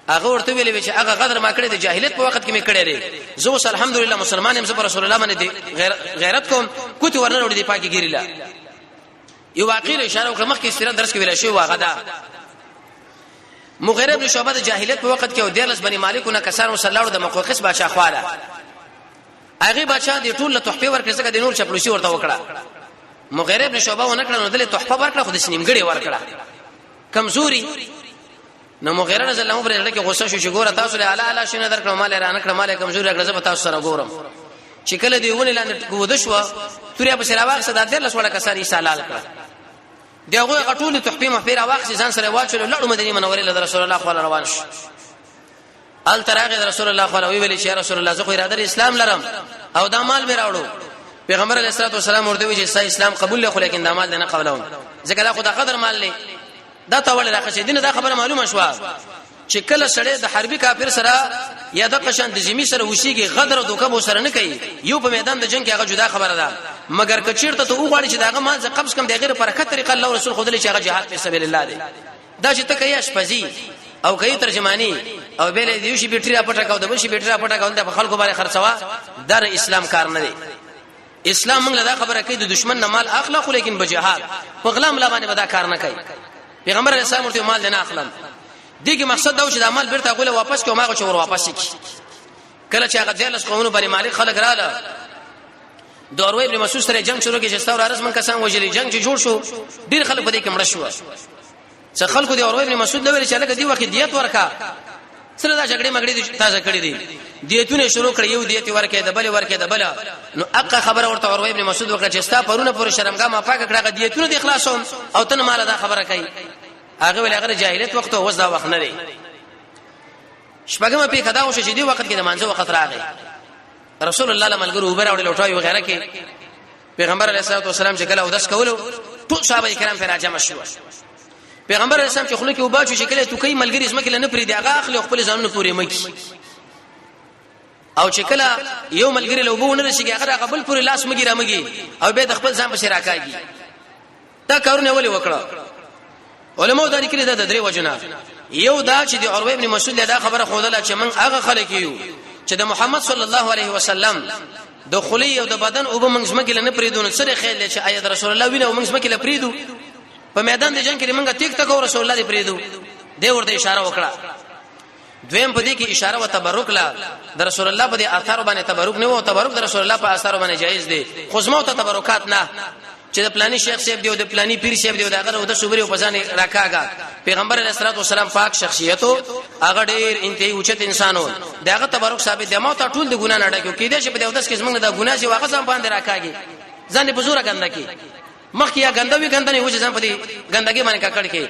هغه ورته ویلې چې هغه غدر ما کړی د جاهلیت په وخت کې مې کړی دی زه اوس الحمدلله مسلمان یم زه رسول الله باندې غیرت کوم کوتي ورنه وړي دی پاکي ګیریلا یو واقعي اشاره وکړه مخکې سیرت درس کې ویل شوی واغه دا مغیره ابن شعبه د جاهلیت په وخت کې او دیرلس بني مالکونه کسان وسلاړو د مقوقس بادشاہ خواله هغه بادشاہ د ټول له تحفه ورکړه څنګه د نور چپلوسی ورته وکړه مغیره ابن شعبه ونکړه نو د تحفه ورکړه خو د سنیمګړي ورکړه کمزوري نو مغیره رضی الله عنه کې غوسه شو چې ګوره تاسو له اعلی شنه درکړه مال رانه کړه مال کمزوري کړه زه تاسو سره ګورم چې کله دی ونی لاندې ګود شو توریا په سراواغ صدا در لسوړه کسان ایصالال کړه دغه غټول تحفه مفیر واغ ځان سره واچول لړو مدینه منوره له رسول الله صلی الله علیه وسلم ال تراغه رسول الله صلی الله علیه وسلم ویل چې رسول الله زه خو اراده اسلام لرم او دا مال مې راوړو پیغمبر علیه الصلاه والسلام ورته وی چې اسلام قبول له خو لیکن دا مال نه قبلون ځکه لا خدای قدر مال نه دا تاول راخصه دینه دا خبره معلومه شو چې کله سړی د حربي کافر سره یا د قشن د زمي سره وشيږي غدر او دوکه بو سره نه کوي یو په میدان د جنگ کې هغه جدا خبره ده مګر کچیرته ته وګړي چې داغه مال ز قبض کم د غیر پر کټ طریقه الله رسول خدای چې هغه جهاد په سبیل الله دی دا چې ته کوي اشپزي او کوي ترجمانی او به له دیوشي بیټری پټه کاو د بشي بیټری پټه کاو د خلکو باندې خرڅوا در اسلام کار نه دی اسلام موږ دا خبره کوي د دشمن نه مال اخلاق لیکن بجهاد په غلام لا باندې ودا کار نه کوي پیغمبر اسلام ورته مال نه اخلم دغه مقصد دا و چې د مال بیرته غوله واپس کوم هغه چې ور واپس کی کله چې هغه دلس قومونو باندې مالک خلک رااله دوروي ابن مسعود سره جنگ شروع کې چې ستور ارز من کسان وجلی جنگ چې جوړ شو ډیر خلک په دې کې مړ شو چې خلکو د دوروي ابن مسعود لوري چې لکه دی وخت دیت ورکا سره دا جګړې مګړې تازه کړې دي دیتونه شروع کړې یو دیت ورکې د بل ورکې د بل نو اقا خبره ورته دوروي ابن مسعود وکړه چې ستا پرونه پر شرمګه ما پاک کړه دیتونه د اخلاصون او تن مال دا خبره کوي هغه ول هغه جاهلیت وخت او وځ دا وخت نه دی شپږم په کدا او چې دی وخت کې د مانځه وخت راغی رسول الله لملګرو وبره او لوټای وغیرہ کې پیغمبر علیه الصلاه والسلام چې کله او داس کولو ټول صحابه کرام پر راجم شو پیغمبر علیه السلام چې خلک کې وباچو چې کله تو کوي ملګری اسمه کې نه پری دی هغه اخلي خپل ځانونه پورې مکی او چې کله یو ملګری له وبونه رسیږي هغه قبل پورې لاس مګی را مګی او به د خپل ځان په شراکاږي دا کارونه ولي وکړه علماء دا لیکلي د درې وجنه یو دا چې د عروه ابن مسعود دا خبره خوده چې من هغه خلک یو چې د محمد صلی الله علیه وسلم د خلی او د بدن او بمنځ مګل نه پریدون سره خیل چې آیت رسول الله وینه ومنځ مګل پریدو په میدان د جنگ کې موږ تیک تک رسول الله دی پریدو دی ورته اشاره وکړه دویم په دې کې اشاره او تبرک لا د رسول الله په دې آثار باندې تبرک نه وو تبرک د رسول الله په آثار باندې جایز دي خو زمو ته تبرکات نه چې د پلاني شیخ صاحب دی او د پلاني پیر صاحب دی او دغه د صبري او پزان راکاګه پیغمبر علیه الصلاه والسلام پاک شخصیتو هغه ډیر انتهایی اوچت انسانو دغه تبرک ثابت دی مو ته ټول د ګنا نه ډکه کیدې چې په دې ودس کې زمونږ د ګنا چې واقع ځم باندې راکاږي ځان په زوره ګنده کی مخ یا ګندوي ګندنه و چې ځم په دې ګندګي باندې ککړ کې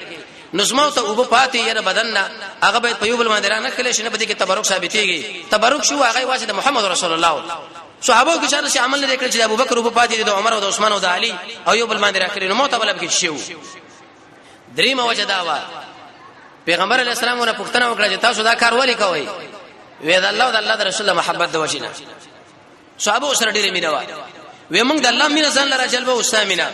نظمو ته وب پاتې یره بدن نه هغه به په یو بل باندې را نه کله شنه په دې کې تبرک ثابتېږي تبرک شو هغه واسه د محمد رسول الله صحابه کې چې عمل نه کړی چې ابو بکر وب پاتې د عمر او د عثمان او د علي او یو بل باندې را کړی نو متبلب کې شو دریمه وجه دا و پیغمبر علی السلام ونه پښتنه وکړه چې تاسو دا کار ولې کوئ وې دا الله او د الله د رسول محبت د وجینه صحابه سره ډیره مینه و وې موږ د الله مینه ځان لره جلبه او سامینه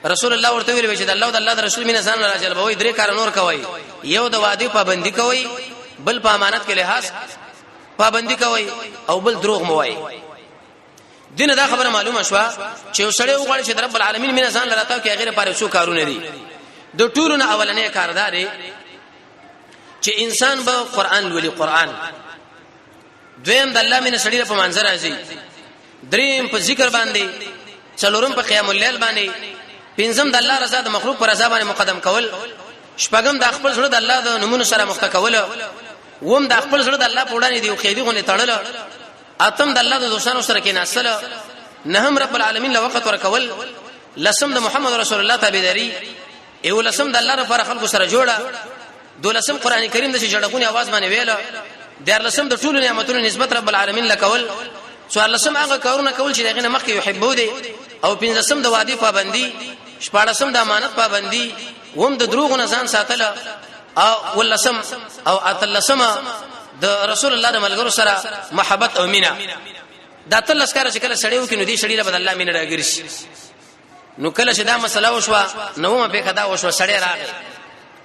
رسول الله ورته ویل چې د الله او د الله د رسول مینه ځان لره جلبه وې درې کار نور کوي یو د وادي پابندي کوي بل په امانت کې لحاظ پابندي کوي او بل دروغ موای دینه دا خبره معلومه شو چې وسړی وغواړي چې رب العالمین مینه ځان لره تاو کې غیر پاره څو کارونه دي د ټولونه اولنې کاردار چې انسان به قران ولي قران دویم د الله مینه سړی په منظر راځي دریم په ذکر باندې څلورم په قیام الليل باندې پنځم د الله رضا د مخلوق پر رضا باندې مقدم کول شپږم د خپل سره د الله د نمونه سره مختکول ووم د خپل سره د الله په وړاندې دی خو خېدي غونې تړل اتم د الله د دوستانو سره کې ناسل نهم رب العالمین له وخت ورکول لسم د محمد رسول الله تابعداري ایو لسم د الله لپاره خلکو سره جوړه دولسم قران کریم د شجړغونی आवाज باندې ویل دیر لسم د ټولو نعمتونو نسبت رب العالمین لکول سوال لسم هغه کارونه کول چې دغه مخکې يحبو دي او پنځسم د وادي پابندي شپږسم د امانت پابندي ووم د دروغ نه ځان ساتل او ولسم او اتلسم د رسول الله د ملګرو سره محبت او مینا دا تل لسکار چې کله سړیو کې نو دي سړی له بدل الله مینا راګرځي نو کله چې دا مسله وشوه نو ما به خدا وشوه سړی راغی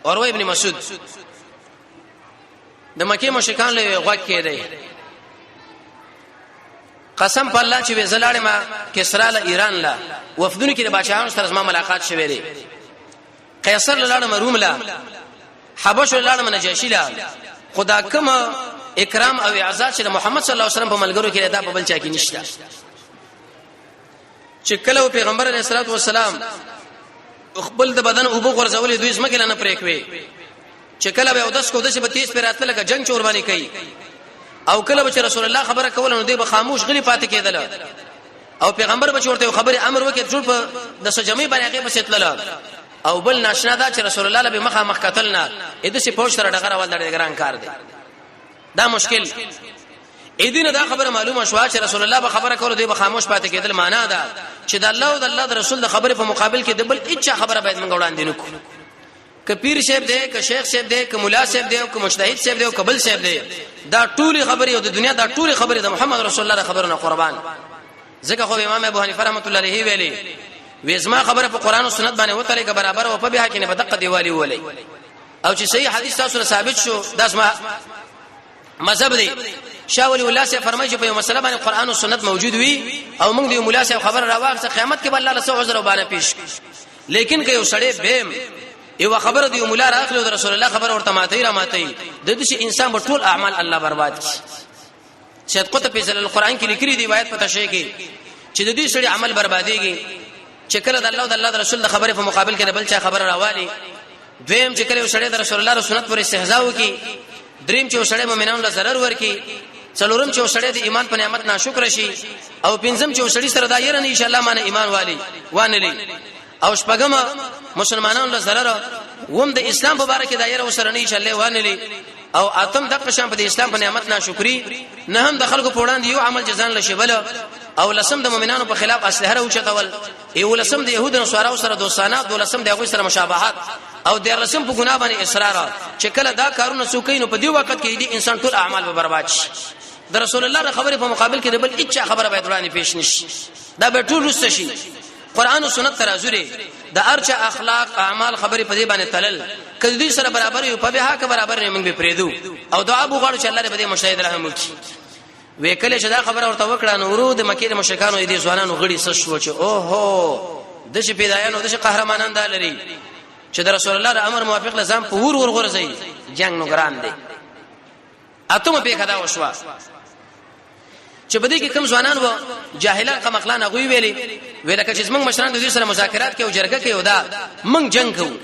اور ابن مسعود د مکه مشکان له غوږ کې دی قسم په الله چې وزلاړې ما کسرا له ایران لا وفدونو کې د بادشاہانو سره زما ملاقات شوه دی قیصر لاله روم لا حبش لاله نجاشی لا خدا کما اکرام او اعزاز چې محمد صلی الله علیه وسلم په ملګرو کې دا په بل چا کې نشته چې کله پیغمبر علیه الصلاه والسلام خپل د بدن او بو غرزولې دوی اسمه کې نه پریکوي چې کله به اودس کو د څه به تیز پیراتله لکه جنگ چوربانی کوي او کله به رسول الله خبره کول نو دی به خاموش غلی پاتې کېدل او پیغمبر به چورته خبره امر وکړي ټول په د سجمي باندې هغه بسیتل او بل ناشنا دا چې رسول الله به مخه مخ قتلنا اې د څه پوښ سره ډغره ول د ګران کار دی دا مشکل اې دینه دا خبره معلومه شو چې رسول الله به خبره کول دی به خاموش پاتې کېدل معنا ده چې د الله او د الله د رسول د خبره په مقابل کې د بل هیڅ خبره باید موږ وړاندې نکو ک پیر صاحب دی ک شیخ صاحب دی ک مولا صاحب دی ک مجتهد صاحب دی ک بل صاحب دی دا ټولي خبره او د دنیا دا ټولي خبره د محمد رسول الله خبرونه قربان ځکه خو امام ابو حنیفه رحمۃ اللہ علیہ ویلي وېزما خبره په قران او سنت باندې وته لکه برابر او په بها کې نه بدقه دیوالي ولي او چې صحیح حدیث تاسو ثابت شو داس ما مذهب دی شاه ولی الله سے فرمایي چې په یو مسله باندې قران او سنت موجود وي او موږ دی مولا صاحب خبر راوغه قیامت کې به الله له عذر وبانه پیش لیکن که یو سړی بهم یو خبر دی مولا راخلو د رسول الله خبر ورته ماتي را ماتي د دې انسان په ټول اعمال الله برباد کړي شاید قطب په القرآن کې لیکلي دی روایت پته شي کې چې د دې سړي عمل برباديږي چې کله د الله او د الله رسول د خبره په مقابل کې بل چا خبر راوالي دویم چې کله سړی د رسول الله سنت پر استهزاء وکي دریم چې سړی مؤمنانو له ضرر ورکي څلورم چې سړی د ایمان په نعمت ناشکر شي او پنځم چې سړی سره دایر نه ان شاء الله باندې ایمان والی وانلی او شپږم مسلمانانو له ضرر ووم د اسلام په اړه کې دایر وسره نه ان شاء الله وانلی او اتم د قشم په اسلام په نعمت ناشکری نه هم د خلکو په وړاندې یو عمل جزان لشبل او لسم د مؤمنانو په خلاف اسلحه او چتول یو لسم د يهودو سوارو سره دوستانه دولسم د هغه سره مشابهت او د لسم په ګناه باندې اصرار چې کله دا کارونه سوکینو په دی وخت کې د انسان ټول اعمال به برباد شي د رسول الله خبره په مقابل کې بل هیڅ خبره باید وړاندې پیش نشي دا به ټول رسته شي قران او سنت ترازوري د ارچ اخلاق اعمال خبره په دې باندې تلل کله دې سره برابر یو په بها کې برابر نه موږ به پریدو او دعا وغواړو چې الله دې مشاهد رحم وکړي وکله چې دا خبره ورته وکړه نو ورود مکه د مشرکانو دې ځوانانو غړي سس شو چې اوهو د شي پیدایانو د شي قهرمانان دا لري چې د رسول الله امر موافق لزم په ور غورځي جنگ نو ګران دي اتمه په کدا وشوا چې بده کې کم ځوانان وو جاهلان قمقلان غوي ویل کچې زمنګ مشران د دې سره مذاکرات کوي او جرګه کوي او دا من جنگ کوو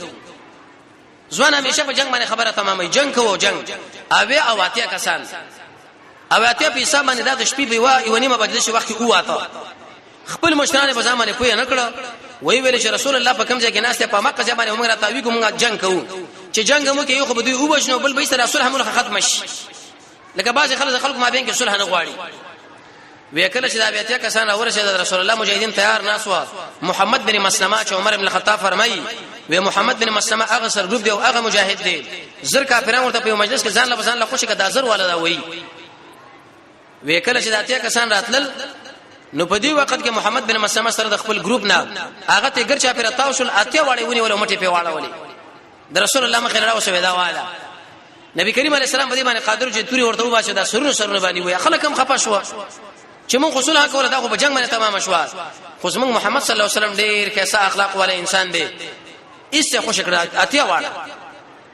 ځوان همیشه په جنگ باندې خبره تمامه جنگ کوو جنگ او اتیا کسان او اتیا په حساب باندې د شپې به یو نیمه مجلس وخت کې واته خپل مشران په ځامنه پوی نه کړه وی ویل چې رسول الله په کوم ځای کې ناشته په مکه ځای باندې عمر تاوی کوم جنگ کوو چې جنگ مو کې یو خو بده او بشنو بل به سره رسول هم ختم شي لکه بعض خلک ما بین کې صلح نه غواړي وکله چې دا بیا کسان اورشه د رسول الله مجاهدین تیار ناسوا محمد بن مسلمه چې عمر بن الخطاب فرمایي و محمد بن مسلمه هغه سر ګروپ دی او هغه مجاهد دی زر کافرانو ورته په مجلس کې ځان له خوشي کدا زر والدا وایي وکله چې دا کسان راتلل نو په دې وخت کې محمد بن مسلمه سره د خپل ګروپ نه هغه ته ګرچا پر تاسو اتیا واړې ونی ولا مټي په واړه ولي د رسول الله مخه راوسه دا والا نبی کریم علیه السلام په دې باندې قادر چې توري ورته وباشه دا سرونه باندې وي خلک هم خپه شو چې مون خصول حق ولا دا په جنگ باندې تمام شو خو زمون محمد صلی الله علیه وسلم ډیر کیسه اخلاق والا انسان دی ایسه خوش کړه اتیا واړه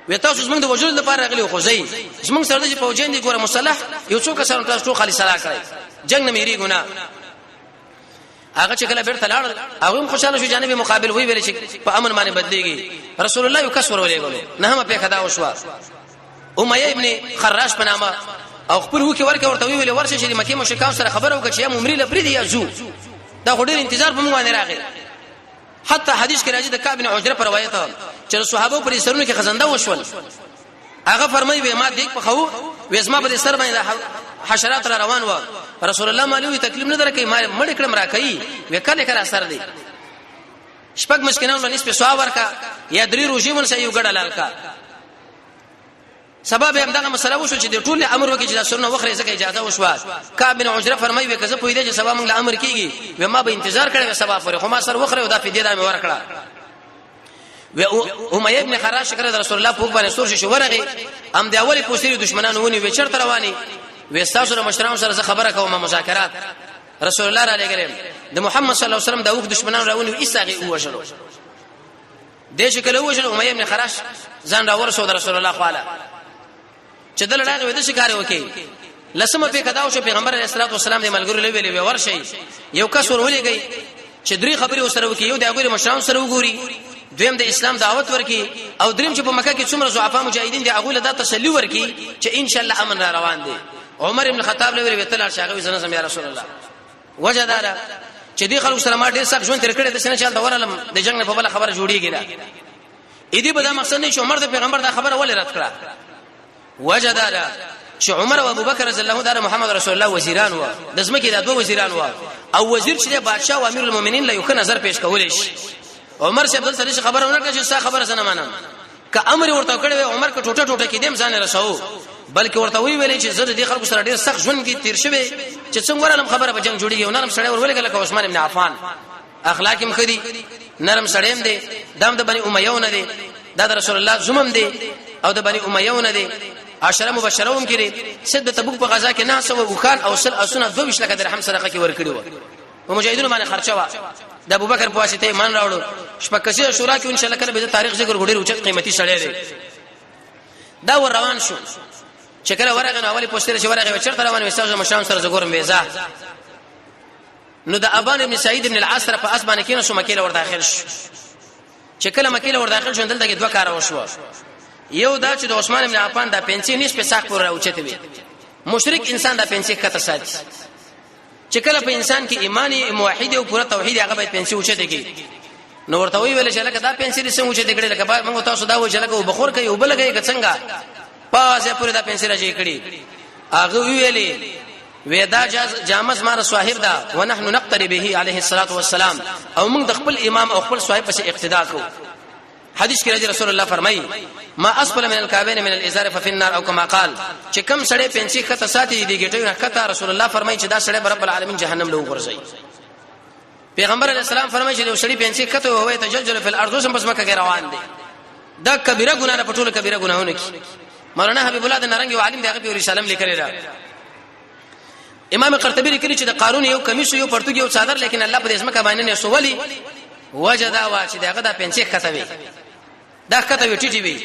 و تاسو زمونږ د وجود لپاره غلي خو زئی زمونږ سره د فوجین دي ګوره مصالح یو څوک سره تاسو خالي صلاح کړی جنگ نه میری ګنا هغه چې کله بیرته لاړ هغه خوشاله شو جانب مقابل وی ویل چې په امن باندې بدليږي رسول الله یو کس ورولېګلو نه هم په خدا وشوا امیہ ابن خراش په نامه او خپل وکي ورکه ورته ویل ورشه چې مکه مشرکان سره خبره وکړي چې عمرې لپاره دی یزو دا غوډیر انتظار په موږ باندې راغی حتی حدیث کې راځي د کعب بن عجره پر روایت چې صحابه پر سرونو کې خزنده وشول هغه فرمایي ما دیک په خو وېزما په سر باندې حشرات را روان و رسول الله مالوي تکلیف نه درکې ما مړ کړم راکې وکاله کرا سر دی شپږ مسکینانو باندې په سوا ورکا یا درې روزي ون سې یو ګډه لالکا سبب هم دغه مسله وشو چې د ټول امر وکړي چې د سرونه وخره ځکه اجازه وشوه کعب بن عجره فرمایي وکړه په دې چې سبب موږ امر کیږي و ما به انتظار کړو سبب پرې خو ما سر وخره او د فدیه د مې ورکړه و امیہ ابن خراش کړه رسول الله په باندې سور شو ورغه ام د اولی پوسری دشمنانو ونی و چرته رواني و تاسو مشران سره خبره کوم مذاکرات رسول الله علیه وسلم د محمد صلی الله علیه وسلم د اوخ دشمنانو راونی ایساغه وشلو د شکل وشلو امیہ ابن خراش ځان را ورسو د رسول الله خواله چې دل راغی و د شکار وکي لسمه په کداو شو پیغمبر علیه الصلاه والسلام د ملګرو لوي ورشي یو کس ورولېږي چې درې خبرې وسره وکي یو د هغه مشران سره وګوري دویم د اسلام دعوت ورکي او دریم چې په مکه کې څومره ضعفا مجاهدین دي هغه له دا تسلی ورکي چې ان شاء الله امن را روان دي عمر ابن الخطاب له ویتل شاغوي زنه یا رسول الله وجدار چې دي خلکو سره ما ډیر سخت ژوند تر کړی د سنه چل دا ورلم د جنگ په بل خبره جوړیږي دا اې دې په دا مقصد نه چې عمر د پیغمبر دا خبره ولې رد کړه وجدار چې عمر او ابوبکر رضی الله تعالی محمد رسول الله وزیران و د زمکه د دوه وزیران و او وزیر چې بادشاہ او امیر المؤمنین له یو ښه نظر پیش کولې شي عمر سے عبد الله خبر ورکړه چې څه خبره سره مانم ک امر ورته کړی عمر ک ټوټه ټوټه کې دیم ځان رسو بلکې ورته وی ویلې چې زړه دې خلکو سره ډیر سخت ژوند کې تیر شوی چې څنګه ورلم خبره به جنگ جوړیږي نرم سړی ورولې کله عثمان ابن عفان اخلاق هم خدي نرم سړیم دی دام د بني امیون دی د رسول الله زمم دی او د بني امیون دی عشره مبشرون کړي سد تبوک په غزا کې نه سو وخان او سل اسونه 22 لک درهم صدقه کې ورکړي و مجاهدونو باندې خرچه وا د ابوبکر په واسطه ایمان راوړو شپکسي شورا کې ان شاء الله کله به تاریخ ذکر غوډیر او چت قیمتي شړې دی دا ور روان شو چې کله ورغه اولی پوسټر چې ورغه چرته روان وساجه مشام سره زګورم ویزا نو د ابان ابن سعید ابن العاص په اسبانه کې نو شو مکیله ور داخل شو چې کله مکیله ور داخل شو دلته کې دوه کار وشو یو دا چې د عثمان ابن عفان د پنځه نس په ساق پر راوچته وي مشرک انسان د پنځه کته ساتي چې کله په انسان کې ایمانی موحد او پوره توحید هغه به پنځه اوچته کې نو ورته ویل چې لکه دا پنځه لسه اوچته کړي لکه موږ تاسو دا و چې لکه وبخور کوي وبلګي څنګه پازه پوره دا پنځه راځي کړي هغه ویلې ودا جامس مار صاحب دا ونحن نقتدي به عليه الصلاه والسلام او موږ د خپل امام او خپل صاحب په اقتدا کوو حدیث کې راځي رسول الله فرمایي ما اسفل من الكعبين من الازار ففي النار او كما قال چې کم سړی پنځه خطه ساتي دي ګټه کته رسول الله فرمایي چې دا سړی رب العالمین جهنم له ورځي پیغمبر علیه السلام فرمایي چې یو سړی پنځه خطه وي تجلجل في الارض سم بس مکه کې روان دي دا کبیره ګناه نه پټول کبیره ګناهونه کی مولانا حبیب الله د نارنګي عالم دغه په رسالم لیکلی را امام قرطبی لیکلی چې د قارون یو کمیس یو پرتګي یو صادر لیکن الله په دې اسمه باندې نه سوالي وجدا وا چې دغه د پنځه خطه وي دا کته وی ټی وی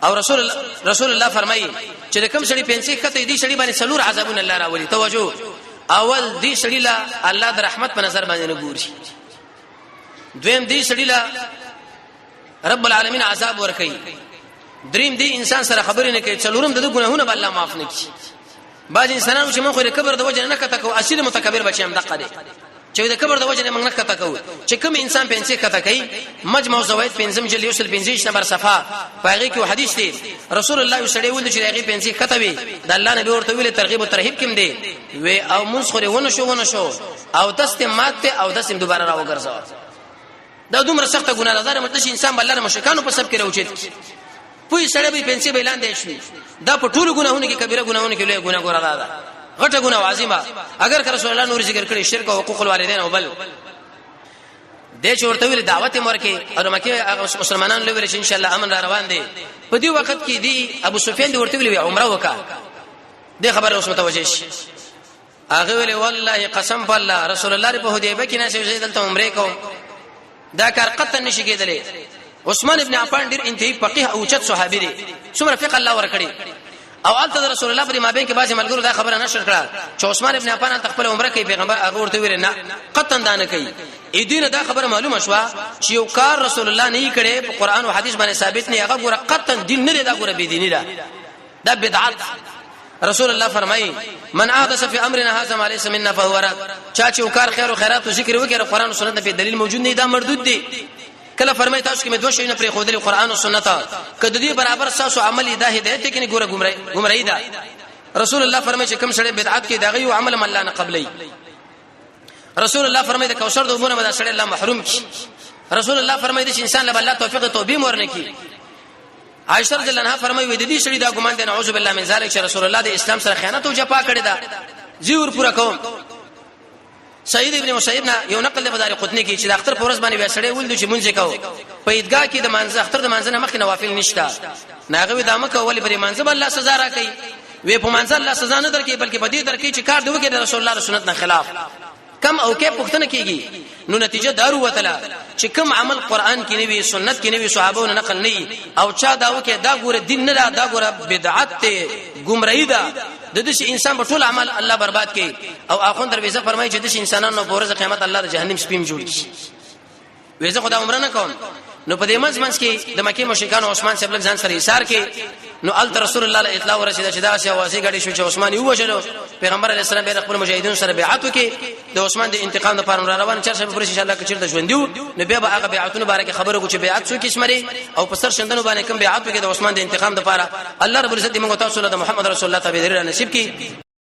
او رسول الله فرمایي چې کوم سړي پنسي کته دي سړي باندې سلور عذابون الله راولي توجه اول دي سړي لا الله د رحمت په نظر باندې نه ګوري دویم دي سړي لا رب العالمین عذاب ور کوي دریم دي انسان سره خبرې نه کوي څلورم د ګناهونه به الله معاف نه کوي باج انسانانو چې مخ لري کبر د وجه نه کته کو اصلي متکبر بچیم دقه دي چې د کبر د وجه نه موږ نه کته کو چې کوم انسان پنسي کته کوي مجموع زوائد پنځم جل یوسل 25 نمبر صفحه پایږي کې حدیث دی رسول الله صلی الله علیه وسلم چې هغه پنسي کته وي د الله نبی ورته ویل ترغیب او ترهیب کوم دی و او منسخره ونه شو او دست ماته او دست دوباره راو ګرځاو دا دومره سخته ګناه ده مطلب انسان بلاره مشکانو په سب کې راوچت پوي سړی به پنسي بیلان دی شي دا په ټولو ګناهونو کې کبیره ګناهونو کې لوی ګناه ګور ده غټه ګناه عظیمه اگر رسول الله نور ذکر کړي شرک او حقوق الوالدین او بل د چ ورته ویل دعوت مرکه او مکه مسلمانانو لوي ان شاء الله امن را روان دي په دې وخت کې دی ابو سفیان دی ورته ویل عمره وکا دې خبره اوس متوجه شي هغه ویل والله قسم بالله رسول الله په حدیبه کې نه شي دلته عمره کوم دا کار قطن نشي کېدلی عثمان ابن عفان ډیر انتهایی فقيه او چت صحابي دي څومره فقه الله ورکړي او الته رسول الله پر مابین کې بعضی ملګرو دا خبره نشر کړه چې عثمان ابن عفان خپل عمره کوي پیغمبر هغه ورته ویل نه قطن دانه کوي اې دینه دا خبره معلومه شو چې یو کار رسول الله نه کړي په قران او حديث باندې ثابت نه هغه ګوره قطن دین نه دا ګوره بی دینی دا بدعت رسول الله فرمایي من احدث في امرنا هذا ما ليس منا فهو رد چا چې وکړ خیر او خیرات او ذکر وکړي قران او سنت په دلیل موجود نه دا مردود دي کله فرمایي تاسو کې مې دوه شیونه پرې خو د قران او سنت کده دې برابر تاسو عمل د هدایت کې نه ګوره گمراهی ده رسول الله فرمایي چې کوم سړی بدعت کې دغه یو عمل الله نه قبلي رسول الله فرمایي د کوثر د عمره مدا سړی الله محروم کی رسول الله فرمایي چې انسان له الله توفیق توبې مورنه کی عائشہ رضی الله عنها فرمایي د دې سړي دا ګمان دي نعوذ بالله من ذلک چې رسول الله د اسلام سره خیانت او جفا کړی دا زیور پورا کوم سید ابن مسیب نه یو نقل د بدر قطنی کې چې د اختر پورز باندې وسړې ولدو چې مونږ کو په عیدګاه کې د منځ اختر د منځ نه مخکې نوافل نشته ناغوي دامه کولی پرې منځ الله سزا را کوي وې په منځ الله سزا نه درکې بلکې په دې درکې چې کار دی وکړي رسول الله سنت نه خلاف کم او کې پښتنه کیږي نو نتیجه دارو وتلا چې کم عمل قران کې نوي سنت کې نوي صحابو نه نقل نه او چا دا وکي دا ګوره دین نه دا ګوره بدعت ته گمراهی ده د دې انسان په ټول عمل الله برباد کوي او اخون درويزه فرمایي چې د انسانانو په ورځ قیامت الله د جهنم سپیم جوړ شي وېزه خدای عمره نه کوم نو په دې منځ کې د مکه مشرکان او عثمان صاحب ځان سره ایثار کې نو ال رسول الله اطلاع ورسیده چې دا شواسي غړي شو چې عثمان یو وجلو پیغمبر علیه السلام به خپل مجاهدین سره بیعت وکي د عثمان د انتقام لپاره را روان چر شپه پر ان شاء الله کچیر د ژوندیو نو به هغه بیعتونه باره کې خبره کو چې بیعت شو کیسمري او په سر شندنو باندې کوم بیعت وکي د عثمان د انتقام لپاره الله رب العزت موږ تاسو له محمد رسول الله تعالی نصیب کړي